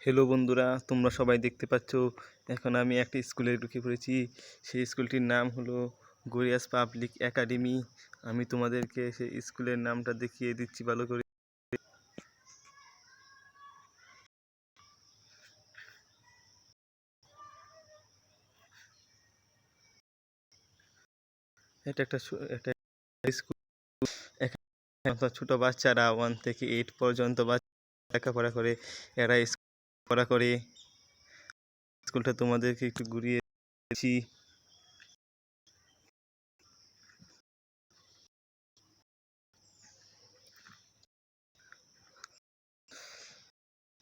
Hello বন্ধুরা, তোমরা সবাই দেখতে পাচ্ছ এখন আমি একটা স্কুলে ঢুকে পড়েছি। সেই স্কুলটির নাম হলো গড়িয়াস পাবলিক একাডেমি। আমি তোমাদেরকে সেই স্কুলের নামটা দেখিয়ে দিচ্ছি ভালো করে। এটা একটা স্কুল। এখানে ছোট বাচ্চারা 1 থেকে 8 পর্যন্ত লেখাপড়া করে। এরা পড়া করে। স্কুলটা তোমাদেরকে একটু ঘুরিয়ে দিচ্ছি।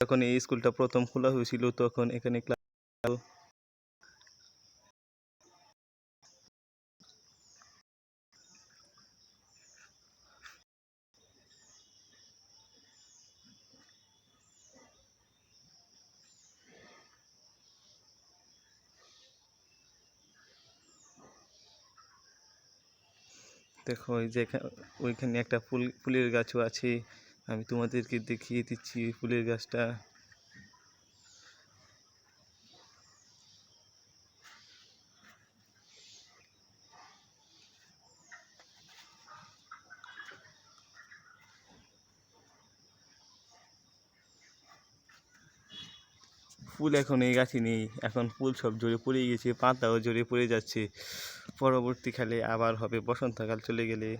যখন এই স্কুলটা প্রথম খোলা হয়েছিল তখন এখানে ক্লাস, দেখো ওই যে ওইখানে একটা ফুলের গাছও আছে। আমি তোমাদেরকে দেখিয়ে দিচ্ছি ফুলের গাছটা। ফুল এখন এই গাছে নেই, এখন ফুল সব ঝরে পড়ে গেছে, পাতাও ঝরে পড়ে যাচ্ছে। পরবর্তীকালে আবার হবে বসন্তকাল চলে গেলে।